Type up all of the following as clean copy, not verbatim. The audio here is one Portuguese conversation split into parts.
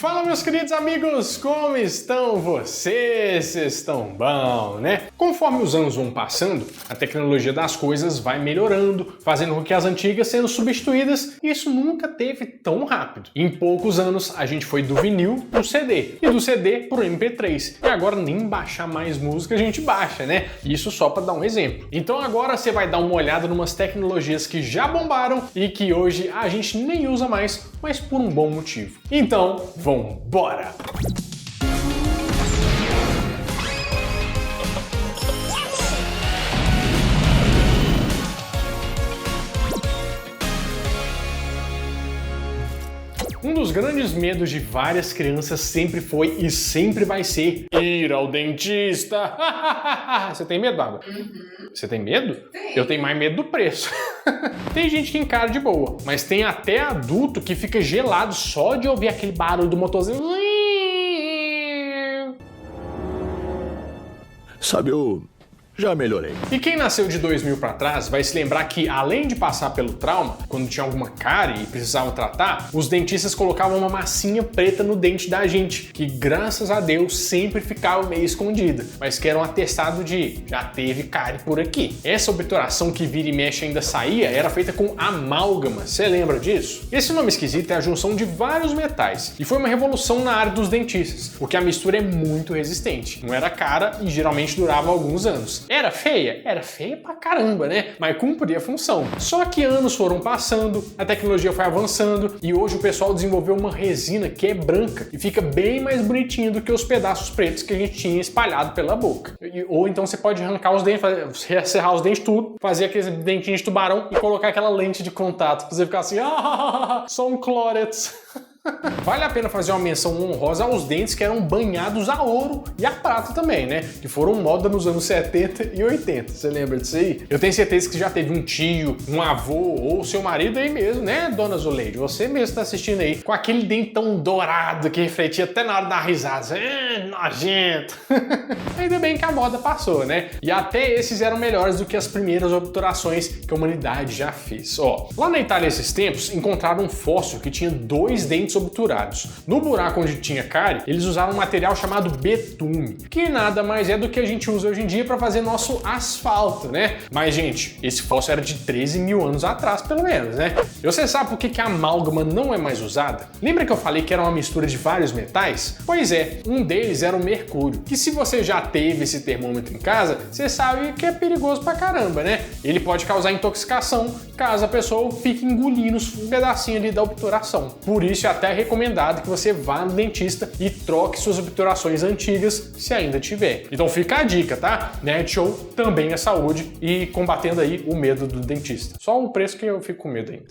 Fala, meus queridos amigos, como estão vocês? Vocês estão bom, né? Conforme os anos vão passando, a tecnologia das coisas vai melhorando, fazendo com que as antigas sejam substituídas, e isso nunca teve tão rápido. Em poucos anos, a gente foi do vinil pro CD, e do CD pro MP3, e agora nem baixar mais música a gente baixa, né? Isso só para dar um exemplo. Então agora você vai dar uma olhada em umas tecnologias que já bombaram e que hoje a gente nem usa mais, mas por um bom motivo. Então, vambora! Um dos grandes medos de várias crianças sempre foi e sempre vai ser ir ao dentista. Você tem medo, Bárbara? Você tem medo? Tem. Eu tenho mais medo do preço. Tem gente que encara de boa, mas tem até adulto que fica gelado só de ouvir aquele barulho do motorzinho. Sabe, eu já melhorei. E quem nasceu de 2000 para trás vai se lembrar que, além de passar pelo trauma, quando tinha alguma cárie e precisavam tratar, os dentistas colocavam uma massinha preta no dente da gente, que graças a Deus sempre ficava meio escondida, mas que era um atestado de já teve cárie por aqui. Essa obturação que vira e mexe ainda saía era feita com amálgama, você lembra disso? Esse nome esquisito é a junção de vários metais e foi uma revolução na área dos dentistas, porque a mistura é muito resistente, não era cara e geralmente durava alguns anos. Era feia? Era feia pra caramba, né? Mas cumpria a função. Só que anos foram passando, a tecnologia foi avançando e hoje o pessoal desenvolveu uma resina que é branca e fica bem mais bonitinho do que os pedaços pretos que a gente tinha espalhado pela boca. Ou então você pode arrancar os dentes, serrar os dentes tudo, fazer aqueles dentinhos de tubarão e colocar aquela lente de contato pra você ficar assim, só um clórex. Vale a pena fazer uma menção honrosa aos dentes que eram banhados a ouro e a prata também, né? Que foram moda nos anos 70 e 80. Você lembra disso aí? Eu tenho certeza que já teve um tio, um avô ou seu marido aí mesmo, né, dona Zuleide? Você mesmo tá assistindo aí com aquele dentão dourado que refletia até na hora da risada. Nojento! Ainda bem que a moda passou, né? E até esses eram melhores do que as primeiras obturações que a humanidade já fez. Ó, lá na Itália esses tempos encontraram um fóssil que tinha 2 dentes obturados. No buraco onde tinha cárie, eles usaram um material chamado betume, que nada mais é do que a gente usa hoje em dia para fazer nosso asfalto, né? Mas, gente, esse fóssil era de 13 mil anos atrás, pelo menos, né? E você sabe por que a amálgama não é mais usada? Lembra que eu falei que era uma mistura de vários metais? Pois é, um deles era o mercúrio, que se você já teve esse termômetro em casa, você sabe que é perigoso pra caramba, né? Ele pode causar intoxicação caso a pessoa fique engolindo um pedacinho ali da obturação. Por isso é até recomendado que você vá no dentista e troque suas obturações antigas, se ainda tiver. Então fica a dica, tá? NetShow também é saúde e combatendo aí o medo do dentista. Só o preço que eu fico com medo ainda.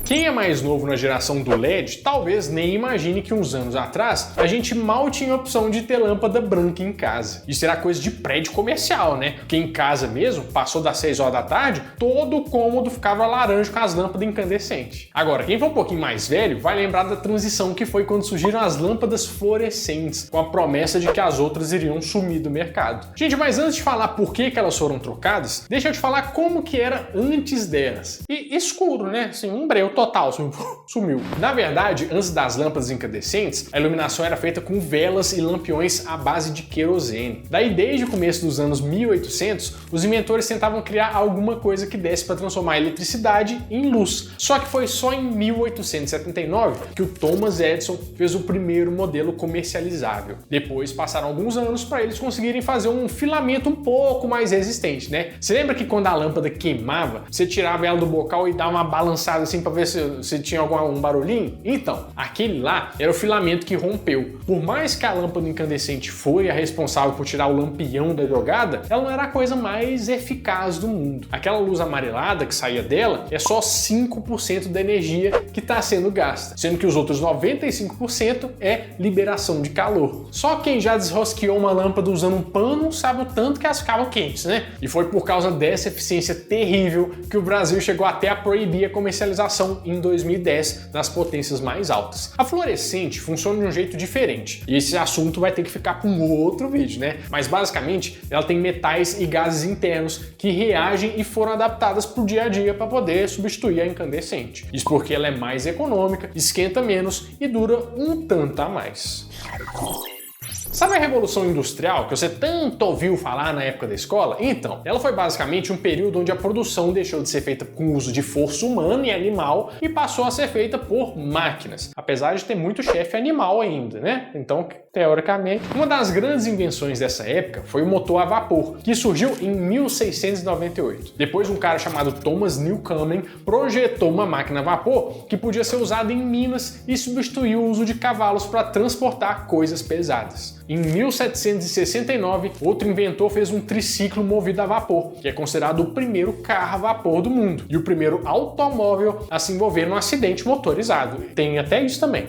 Quem é mais novo na geração do LED, talvez nem imagine que uns anos atrás a gente mal tinha a opção de ter lâmpada branca em casa. Isso era coisa de prédio comercial, né? Porque em casa mesmo, passou das 6 horas da tarde, todo o cômodo ficava laranja com as lâmpadas incandescentes. Agora, quem for um pouquinho mais velho vai lembrar da transição que foi quando surgiram as lâmpadas fluorescentes, com a promessa de que as outras iriam sumir do mercado. Gente, mas antes de falar por que elas foram trocadas, deixa eu te falar como que era antes delas. E escuro, né? Assim, um breu total, sumiu. Na verdade, antes das lâmpadas incandescentes, a iluminação era feita com velas e lampiões à base de querosene. Daí, desde o começo dos anos 1800, os inventores tentavam criar alguma coisa que desse para transformar a eletricidade em luz. Só que foi só em 1879 que o Thomas Edison fez o primeiro modelo comercializável. Depois passaram alguns anos para eles conseguirem fazer um filamento um pouco mais resistente, né? Você lembra que quando a lâmpada queimava, você tirava ela do bocal e dava uma balançada assim para ver se tinha algum barulhinho? Então, aquele lá era o filamento que rompeu. Por mais que a lâmpada incandescente foi a responsável por tirar o lampião da jogada, ela não era a coisa mais eficaz do mundo. Aquela luz amarelada que saía dela é só 5% da energia que está sendo gasta, sendo que os outros 95% é liberação de calor. Só quem já desrosqueou uma lâmpada usando um pano sabe o tanto que elas ficavam quentes, né? E foi por causa dessa eficiência terrível que o Brasil chegou até a proibir a comercialização lançado em 2010 nas potências mais altas. A fluorescente funciona de um jeito diferente, e esse assunto vai ter que ficar para um outro vídeo, né? Mas basicamente ela tem metais e gases internos que reagem e foram adaptadas para o dia a dia para poder substituir a incandescente. Isso porque ela é mais econômica, esquenta menos e dura um tanto a mais. Sabe a Revolução Industrial que você tanto ouviu falar na época da escola? Então, ela foi basicamente um período onde a produção deixou de ser feita com o uso de força humana e animal e passou a ser feita por máquinas, apesar de ter muito chefe animal ainda, né? Então, teoricamente, uma das grandes invenções dessa época foi o motor a vapor, que surgiu em 1698. Depois, um cara chamado Thomas Newcomen projetou uma máquina a vapor que podia ser usada em minas e substituiu o uso de cavalos para transportar coisas pesadas. Em 1769, outro inventor fez um triciclo movido a vapor, que é considerado o primeiro carro a vapor do mundo e o primeiro automóvel a se envolver num acidente motorizado. Tem até isso também.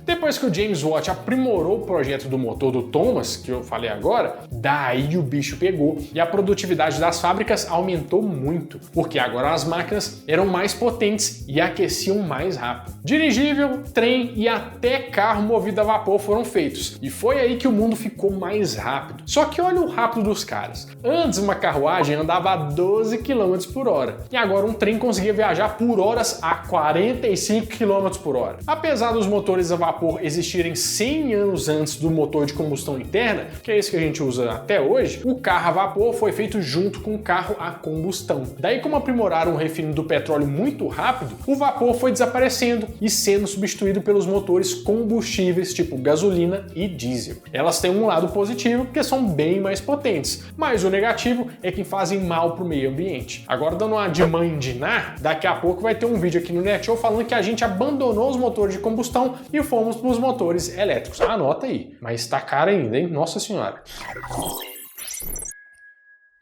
Depois que o James Watt aprimorou o projeto do motor do Thomas, que eu falei agora, daí o bicho pegou e a produtividade das fábricas aumentou muito, porque agora as máquinas eram mais potentes e aqueciam mais rápido. Dirigível, trem e até carro movido a vapor foram feitos, e foi aí que o mundo ficou mais rápido. Só que olha o rápido dos caras. Antes uma carruagem andava a 12 km por hora, e agora um trem conseguia viajar por horas a 45 km por hora. Apesar dos motores a vapor existirem 100 anos antes do motor de combustão interna, que é esse que a gente usa até hoje, o carro a vapor foi feito junto com o carro a combustão. Daí, como aprimoraram o refino do petróleo muito rápido, o vapor foi desaparecendo e sendo substituído pelos motores combustíveis tipo gasolina e diesel. Elas têm um lado positivo, porque são bem mais potentes, mas o negativo é que fazem mal para o meio ambiente. Agora, dando uma de mãe de nar, daqui a pouco vai ter um vídeo aqui no NetShow falando que a gente abandonou os motores de combustão e fomos para os motores elétricos. Anota aí, mas tá caro ainda, hein? Nossa senhora.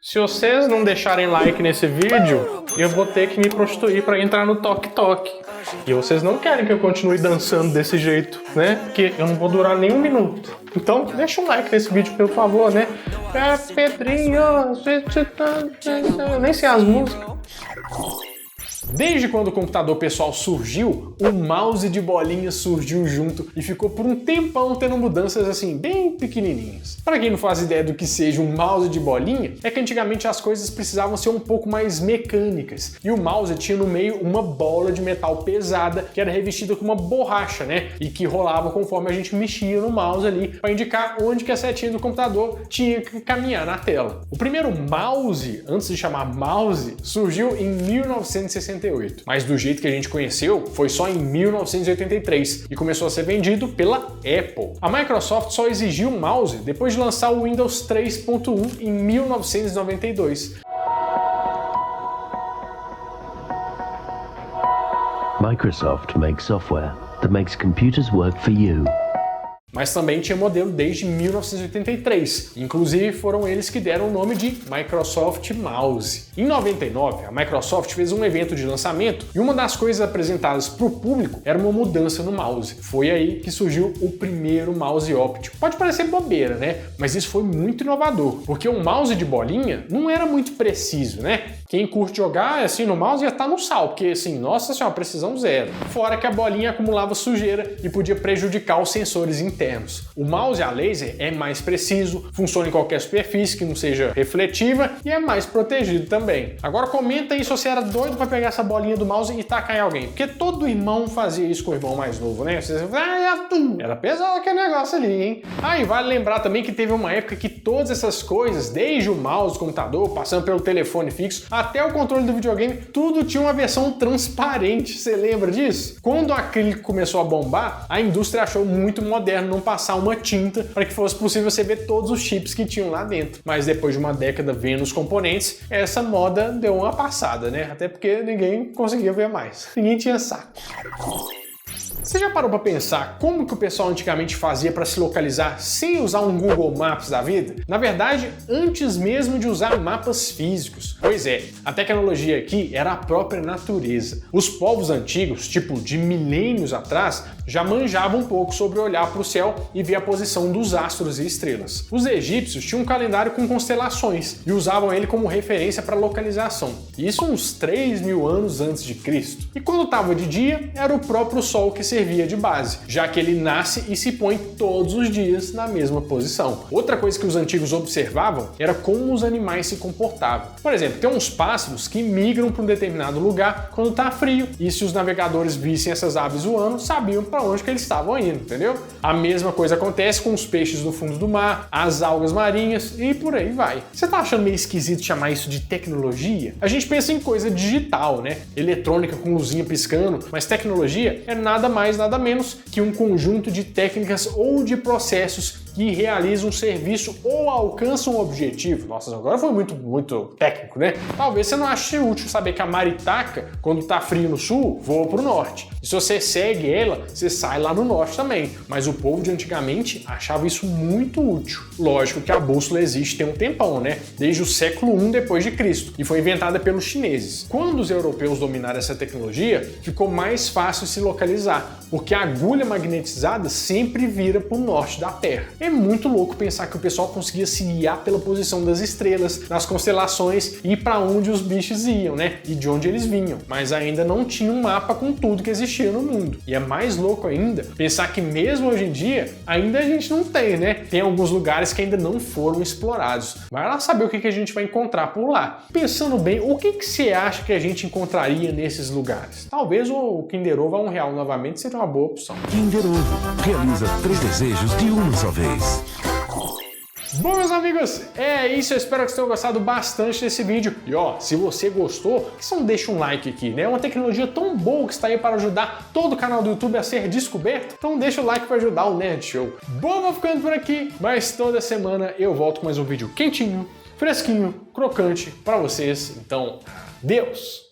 Se vocês não deixarem like nesse vídeo, eu vou ter que me prostituir para entrar no TokTok. E vocês não querem que eu continue dançando desse jeito, né? Porque eu não vou durar nem um minuto. Então, deixa um like nesse vídeo, por favor, né? Pedrinho, eu nem sei as músicas. Desde quando o computador pessoal surgiu, o mouse de bolinha surgiu junto e ficou por um tempão tendo mudanças assim bem pequenininhas. Para quem não faz ideia do que seja um mouse de bolinha, é que antigamente as coisas precisavam ser um pouco mais mecânicas e o mouse tinha no meio uma bola de metal pesada que era revestida com uma borracha, né? E que rolava conforme a gente mexia no mouse ali para indicar onde que a setinha do computador tinha que caminhar na tela. O primeiro mouse, antes de chamar mouse, surgiu em 1968. Mas do jeito que a gente conheceu, foi só em 1983 e começou a ser vendido pela Apple. A Microsoft só exigiu um mouse depois de lançar o Windows 3.1 em 1992. Microsoft makes software that makes computers work for you. Mas também tinha modelo desde 1983. Inclusive foram eles que deram o nome de Microsoft Mouse. Em 99, a Microsoft fez um evento de lançamento e uma das coisas apresentadas para o público era uma mudança no mouse. Foi aí que surgiu o primeiro mouse óptico. Pode parecer bobeira, né? Mas isso foi muito inovador, porque o mouse de bolinha não era muito preciso, né? Quem curte jogar assim no mouse ia estar no sal, porque assim, nossa senhora, precisão zero. Fora que a bolinha acumulava sujeira e podia prejudicar os sensores internos. O mouse a laser é mais preciso, funciona em qualquer superfície que não seja refletiva e é mais protegido também. Agora comenta aí se você era doido para pegar essa bolinha do mouse e tacar em alguém, porque todo irmão fazia isso com o irmão mais novo, né? Você era pesado aquele negócio ali, hein? E vale lembrar também que teve uma época que todas essas coisas, desde o mouse, o computador, passando pelo telefone fixo, até o controle do videogame, tudo tinha uma versão transparente. Você lembra disso? Quando o acrílico começou a bombar, a indústria achou muito moderno não passar uma tinta para que fosse possível você ver todos os chips que tinham lá dentro. Mas depois de uma década vendo os componentes, essa moda deu uma passada, né? Até porque ninguém conseguia ver mais. Ninguém tinha saco. Você já parou para pensar como que o pessoal antigamente fazia para se localizar sem usar um Google Maps da vida? Na verdade, antes mesmo de usar mapas físicos. Pois é, a tecnologia aqui era a própria natureza. Os povos antigos, tipo de milênios atrás, já manjavam um pouco sobre olhar para o céu e ver a posição dos astros e estrelas. Os egípcios tinham um calendário com constelações e usavam ele como referência para localização. Isso uns 3.000 anos antes de Cristo. E quando estava de dia, era o próprio Sol que servia de base, já que ele nasce e se põe todos os dias na mesma posição. Outra coisa que os antigos observavam era como os animais se comportavam. Por exemplo, tem uns pássaros que migram para um determinado lugar quando está frio, e se os navegadores vissem essas aves voando, sabiam para onde que eles estavam indo, entendeu? A mesma coisa acontece com os peixes no fundo do mar, as algas marinhas e por aí vai. Você tá achando meio esquisito chamar isso de tecnologia? A gente pensa em coisa digital, né? Eletrônica com luzinha piscando, mas tecnologia é nada mais, nada menos que um conjunto de técnicas ou de processos que realizam um serviço ou alcançam um objetivo. Nossa, agora foi muito técnico, né? Talvez você não ache útil saber que a maritaca, quando tá frio no sul, voa pro norte. E se você segue ela, você sai lá no norte também. Mas o povo de antigamente achava isso muito útil. Lógico que a bússola existe tem um tempão, né? Desde o século I depois de Cristo, e foi inventada pelos chineses. Quando os europeus dominaram essa tecnologia, ficou mais fácil se localizar, porque a agulha magnetizada sempre vira pro norte da Terra. É muito louco pensar que o pessoal conseguia se guiar pela posição das estrelas, das constelações e para onde os bichos iam, né? E de onde eles vinham. Mas ainda não tinha um mapa com tudo que existia no mundo. E é mais louco ainda pensar que mesmo hoje em dia, ainda a gente não tem, né? Tem alguns lugares que ainda não foram explorados. Vai lá saber o que a gente vai encontrar por lá. Pensando bem, o que você acha que a gente encontraria nesses lugares? Talvez o Kinder Ovo a R$1 novamente seja uma boa opção. Kinder Ovo realiza 3 desejos de uma só vez. Bom, meus amigos, é isso. Eu espero que vocês tenham gostado bastante desse vídeo. E ó, se você gostou, por que você não deixa um like aqui, né? É uma tecnologia tão boa que está aí para ajudar todo o canal do YouTube a ser descoberto. Então deixa o like para ajudar o Nerd Show. Bom, vou ficando por aqui, mas toda semana eu volto com mais um vídeo quentinho, fresquinho, crocante para vocês. Então, adeus!